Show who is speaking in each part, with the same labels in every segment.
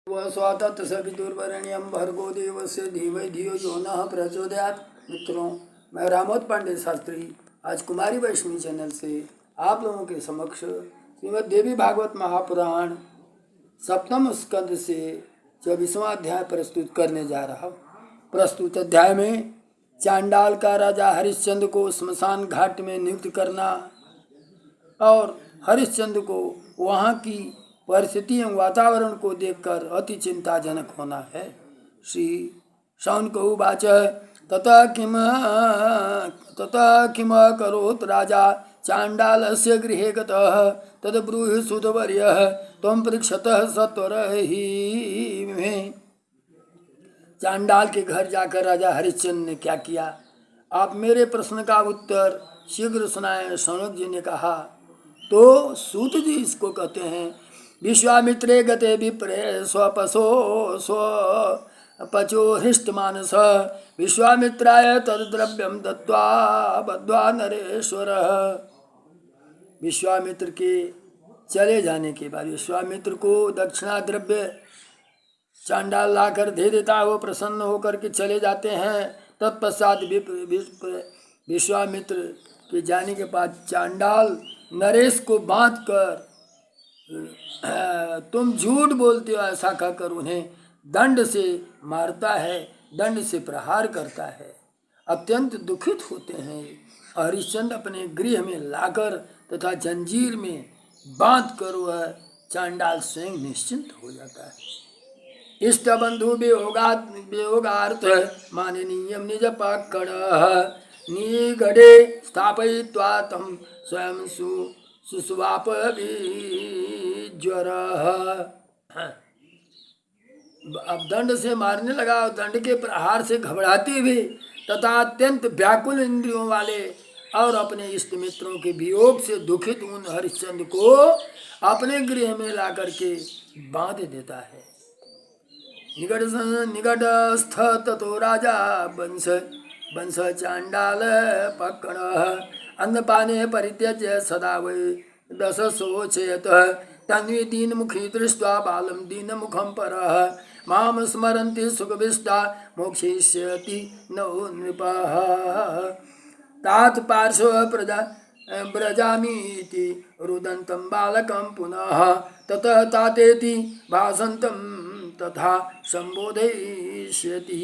Speaker 1: स्वतः सवितुर्वरेण्यं भर्गो देवस्य धीमहि धियो यो नः प्रचोदयात्। मित्रों, मैं रामोद पांडे शास्त्री आज कुमारी वैष्णवी चैनल से आप लोगों के समक्ष श्रीमद् देवी भागवत महापुराण सप्तम स्कंद से 24वां अध्याय प्रस्तुत करने जा रहा हूँ। प्रस्तुत अध्याय में चांडाल का राजा हरिश्चंद्र को स्मशान घाट में नियुक्त करना और हरिश्चंद्र को वहाँ की परिस्थिति एवं वातावरण को देखकर अति चिंताजनक होना है। श्री शौनक उवाच ततः किम करोत् राजा चांडालस्य गृहे गतः तद्ब्रूहि सुतवर्यः त्वं पृच्छतः सत्वरहि मे। चांडाल के घर जाकर राजा हरिश्चंद्र ने क्या किया, आप मेरे प्रश्न का उत्तर शीघ्र सुनाएं। शौनक जी ने कहा तो सूत जी इसको कहते हैं, विश्वामित्रे गते विप्रे स्वपशो स्वपचो हृष्टमानस विश्वामित्राय तद्द्रव्यम दत्वा बद्ध्वा नरेश्वर। विश्वामित्र के चले जाने के बाद विश्वामित्र को दक्षिणा द्रव्य चांडाल लाकर दे देता, वो प्रसन्न होकर के चले जाते हैं। तत्पश्चात विश्वामित्र के जाने के बाद चांडाल नरेश को बांध कर तुम झूठ बोलते हो ऐसा कहकर उन्हें दंड से मारता है, दंड से प्रहार करता है। अत्यंत दुखित होते हैं। हरिश्चंद्र अपने गृह में लाकर तथा जंजीर में बांध कर वह चांडाल स्वयं निश्चिंत हो जाता है। इष्ट बंधु वियोगार्थ माननीयम निज पकड़ निगडे स्थापयित्वा तं स्वयं सुस्वाप ज्वर। अब दंड से मारने लगा। दंड के प्रहार से घबराते हुए तथा अत्यंत व्याकुल इंद्रियों वाले और अपने इष्ट मित्रों के वियोग से दुखित उन हरिश्चंद्र को अपने गृह में ला करके बांध देता है। निकटस्थ ततो राजा वंश चांडाल पकड़ अन्नपाने परित्यज्य सदा वै दश शोचयत तन्वी दीनमुखी दृष्ट्वा बालं दीनमुखं परः मां स्मरन्ति सुखविष्टा मोक्षयिष्यति नो नृपः तात पार्श्व व्रजामीति रुदन्तं बालकं पुनः ततः तातेति भासन्तं तथा संबोधयिष्यति।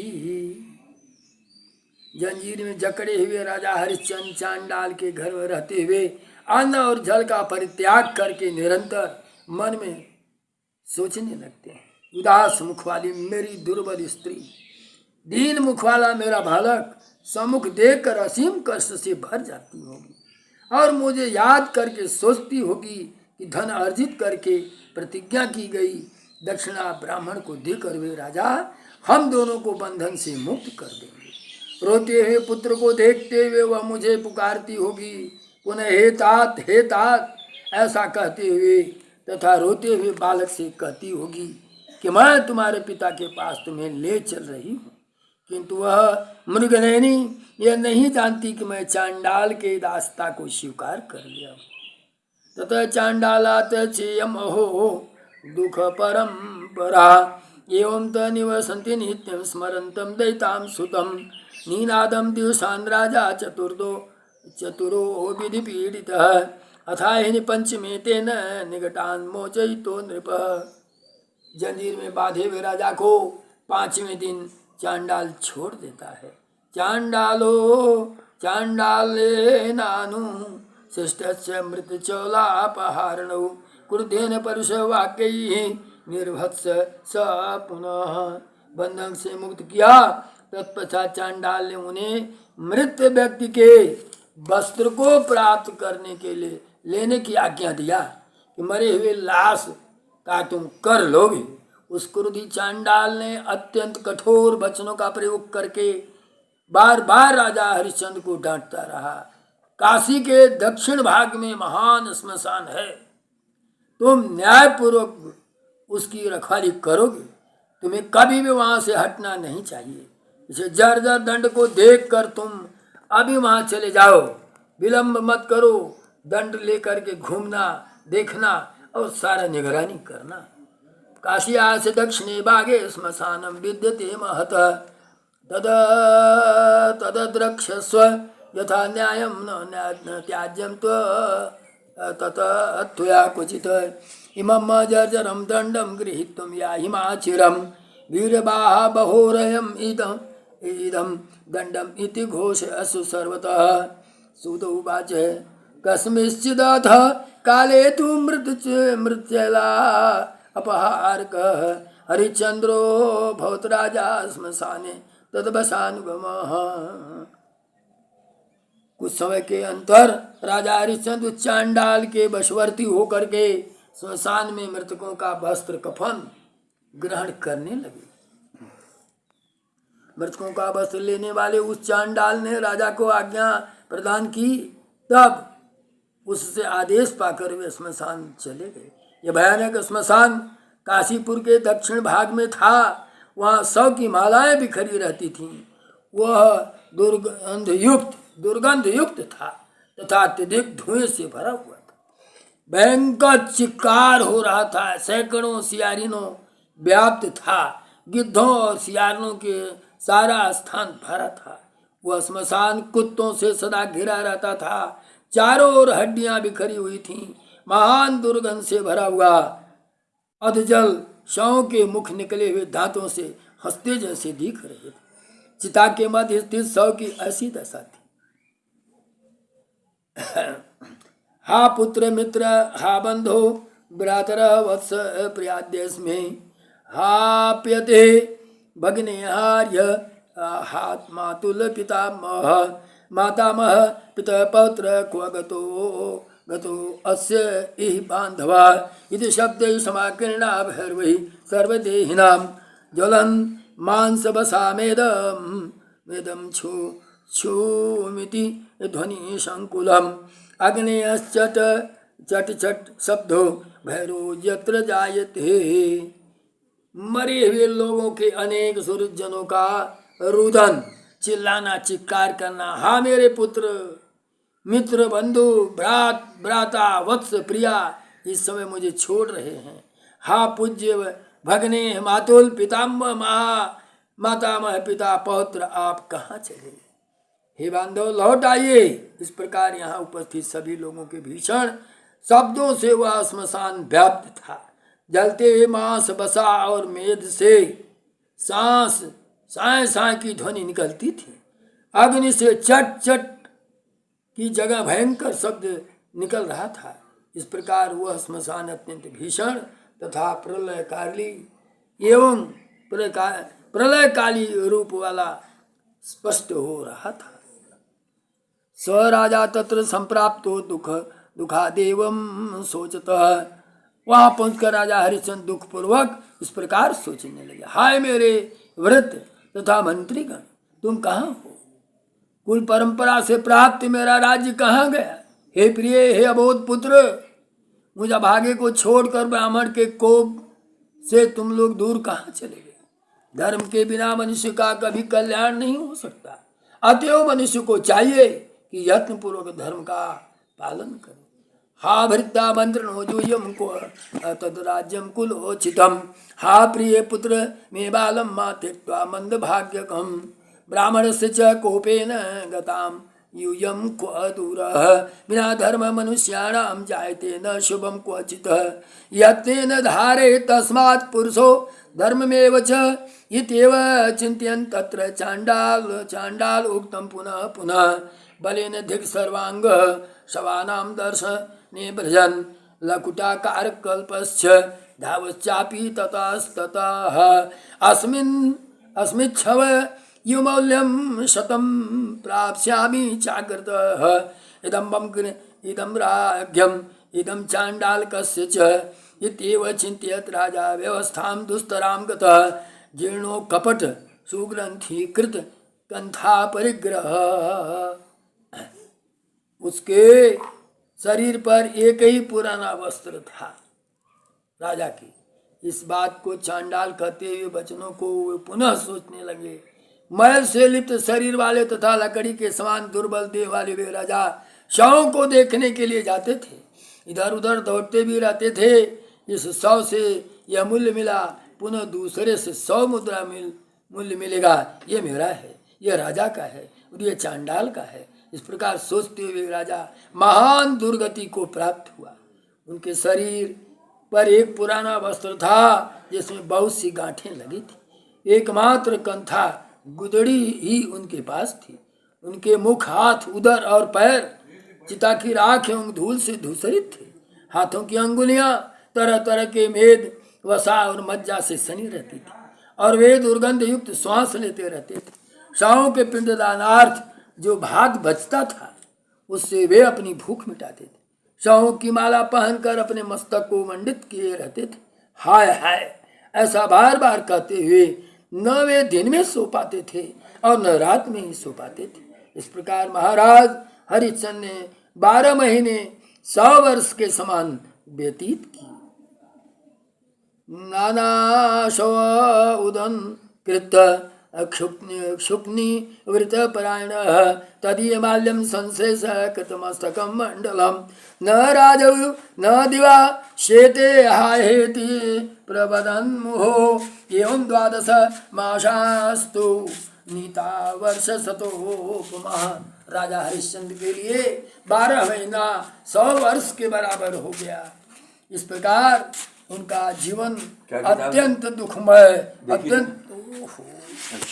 Speaker 1: जंजीर में जकड़े हुए राजा हरिश्चंद्र चांडाल के घर में रहते हुए अन्न और जल का परित्याग करके निरंतर मन में सोचने लगते हैं। उदास मुख वाली मेरी दुर्बल स्त्री, दीन मुख वाला मेरा बालक सम्मुख देखकर असीम कष्ट से भर जाती होगी और मुझे याद करके सोचती होगी कि धन अर्जित करके प्रतिज्ञा की गई दक्षिणा ब्राह्मण को देकर वे राजा हम दोनों को बंधन से मुक्त कर देंगे। रोते हुए पुत्र को देखते हुए वह मुझे पुकारती होगी, पुनः हे तात ऐसा कहते हुए तथा रोते हुए बालक से कहती होगी कि मैं तुम्हारे पिता के पास तुम्हें ले चल रही हूँ। किंतु वह मृगनयनी यह नहीं जानती कि मैं चांडाल के दास्ता को स्वीकार कर लिया हूँ। ततः चांडालात चेयम अहो दुख परंपरा एवं त निवसन्ति नित्यं स्मरन्तं दैतां सुतं नीनादं दिवसान राजा चतुरो विधि पीड़ितः अथाहिनि पंचमे तेन निकटान् मोचयितो नृपः। जंजीर में बांधे हुए राजा को 5वें दिन चांडाल छोड़ देता है। चांडाले नानु शिष्टस्य मृतचौलापहारणौ क्रुद्धेन परुषवाक्यैः निर्भत्स स पुनः। बंधन से मुक्त किया। तत्पश्चात चांडाल ने उन्हें मृत व्यक्ति के वस्त्र को प्राप्त करने के लिए लेने की आज्ञा दिया कि मरे हुए लाश का तुम कर लोगे। उस क्रोधी चांडाल ने अत्यंत कठोर वचनों का प्रयोग करके बार बार राजा हरिश्चंद्र को डांटता रहा। काशी के दक्षिण भाग में महान स्मशान है, तुम न्यायपूर्वक उसकी रखवाली करोगे, तुम्हें कभी भी वहां से हटना नहीं चाहिए। इसे जर्जर दंड को देखकर तुम अभी वहां चले जाओ, विलंब मत करो। दंड लेकर के घूमना देखना और सारा निगरानी करना। काश्या से दक्षिणे भागे श्मशानं विद्यते महतः तदद्रक्षस्व यथा न्यायं न त्याज्यं त्वया क्वचित् इमं जर्जरं दण्डं गृहीत्वं याहिमाचिरं वीरबाहबहोरयम् इदं दण्डम् इति घोषयसु सर्वतः। सूत उवाच कस्मिंश्चिदथ काले तु मृत्यला अपहारकः हरिश्चन्द्रो भवतराजा श्मशाने तद्वशानुगमः। कुछ समय के अंतर राजा हरिश्चंद्र चांडाल के वशवर्ती होकर के श्मशान में मृतकों का वस्त्र कफन ग्रहण करने लगे। मृतकों का वस्त्र लेने वाले उस चांडाल ने राजा को आज्ञा प्रदान की, तब उससे आदेश पाकर वे श्मशान चले गए। यह भयानक श्मशान काशीपुर के दक्षिण भाग में था। वहाँ 100 की मालाएं बिखरी रहती थीं। वह दुर्गंध युक्त था तथा अत्यधिक धुएं से भरा हुआ था। भयंकर चिक्कार हो रहा था। सैकड़ों सियारिनों व्याप्त था। गिद्धों और सियारनों के सारा स्थान भरा था। वह श्मशान कुत्तों से सदा घिरा रहता था। चारों ओर हड्डियां बिखरी हुई थीं। महान दुर्गंध से भरा हुआ अधजल शवों के मुख निकले हुए दांतों से हंसते जैसे दिख रहे थे। चिता के मध्य स्थित शव की ऐसी दशा थी। हा पुत्र मित्र हा बंधो भ्रातर वत्स प्रियाद्यस्मै हाप्यते भगिने हार्य हात् मातुल पितामह मातामह पिता पौत्र क्व गतो अस्य इह बांधवा इति शब्दै समाकीर्णा भैर्वै सर्वदेहिनां ज्वलन् मांसवसामेदं छूमिति ध्वनि संकुलम् अग्नेयश्चट चट चट शब्दो भैरो यत्र जायते। मरे हुए लोगों के अनेक सुहृदजनों का रुदन, चिल्लाना, चित्कार करना, हा मेरे पुत्र मित्र बंधु भ्राता वत्स प्रिया इस समय मुझे छोड़ रहे हैं। हा पूज्य भगने मातुल पितामह मातामह पिता पौत्र आप कहाँ चले? हे बांधव लौट आइए। इस प्रकार यहाँ उपस्थित सभी लोगों के भीषण शब्दों से वह श्मशान व्याप्त था। जलते हुए मांस बसा और मेद से सांस साए साए की ध्वनि निकलती थी। अग्नि से चट चट की जगह भयंकर शब्द निकल रहा था। इस प्रकार वह श्मशान अत्यंत भीषण तथा प्रलयकाली एवं प्रलयकाली रूप वाला स्पष्ट हो रहा था। स राजा तत्र संप्राप्तो दुखादेवं सोचतः। वहां पहुंचकर राजा हरिश्चंद्र दुख पूर्वक इस प्रकार सोचने लगे, हाय मेरे व्रत तथा मंत्रीगण, तुम कहाँ हो? कुल परंपरा से प्राप्त मेरा राज्य कहाँ गया? हे प्रिय, हे अबोध पुत्र, मुझ अभागे को छोड़कर ब्राह्मण के कोप से तुम लोग दूर कहाँ चले गए? धर्म के बिना मनुष्य का कभी कल्याण नहीं हो सकता। अतएव मनुष्य को चाहिए कि यत्न पूर्वक धर्म का पालन करे। हा भृत्ता मंत्रणो जूयम को तद राज्यम कुलोचितम। हा प्रिय पुत्र मे बालम मा त्यक्त्वा मंद भाग्यकम। ब्राह्मणस्य च कोपेन गताम यूयम क्व दूरः। बिना धर्म मनुष्याणां जायते न शुभम क्वचितः। यत्नेन धारे तस्मात् पुरुषो धर्ममेव च इत्येव चिन्तयन् तत्र चाण्डाल उक्तं पुनः पुनः। बलेन धिक् सर्वांग शवानां दर्शने भ्रजन् लकुटाकार कल्पश्च धावश्चापि ततस्ततः। अस्मिच्छव युमौल्यं शतं प्राप्स्यामि चाग्रतः। इदं राज्ञम् इदं चाण्डालकस्य च इत्येव चिन्तयत् राजा व्यवस्थां दुस्तरां गतः। जीर्णो कपट सुग्रंथीकृत कंथा परिग्रह। उसके शरीर पर एक ही पुराना वस्त्र था राजा की। इस बात को चांडाल कहते हुए वचनों को वे पुनः सोचने लगे। मैल से लिप्त शरीर वाले तथा लकड़ी के समान दुर्बल देह वाले वे राजा शवों को देखने के लिए जाते थे। इधर उधर दौड़ते भी रहते थे। इस शव से यह मूल्य मिला, पुनः दूसरे से 100 मुद्रा मूल्य मिलेगा, ये मेरा है, यह राजा का है और ये चांडाल का है। इस प्रकार सोचते हुए राजा महान दुर्गति को प्राप्त हुआ। उनके शरीर पर एक पुराना वस्त्र था जिसमें बहुत सी गांठें लगी थी। एकमात्र कंथा गुदड़ी ही उनके पास थी। उनके मुख, हाथ, उदर और पैर चिता की राख एवं धूल से धूसरित थे। हाथों की अंगुलियां तरह तरह के मेद, वसा और मज्जा से सनी रहती थी और वे दुर्गंध युक्त श्वास लेते रहते थे। शवों के पिंडदानार्थ जो भाग बचता था उससे वे अपनी भूख मिटाते थे। शवों की माला पहनकर अपने मस्तक को मंडित किए रहते थे। हाय हाय, ऐसा बार बार कहते हुए न वे दिन में सो पाते थे और न रात में ही सो पाते थे। इस प्रकार महाराज हरिश्चंद्र ने 12 महीने 100 वर्ष के समान व्यतीत किए। नाना शव उदन कृत क्षुप्नि वृत परायण तदीय माल्यम संशेष कृतमस्तकम मंडलम न राजौ न दिवा शेते हाहेति प्रबदन मुहो एवं 12 मासास्तु नीता वर्ष शतोपमा। राजा हरिश्चंद्र के लिए 12 महीना 100 वर्ष के बराबर हो गया। इस प्रकार उनका जीवन अत्यंत दुखमय,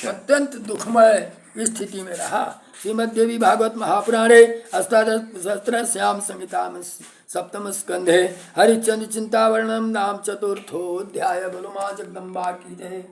Speaker 1: अत्यंत दुखमय स्थिति में रहा। श्रीमद्देवी भागवत महापुराणे अष्टादशसहस्रस्यां संहितां सप्तम स्कंधे हरिश्चंद्र चिंतावर्णनम नाम चतुर्थोऽध्याय। बोलो मां जगदम्बा की जय।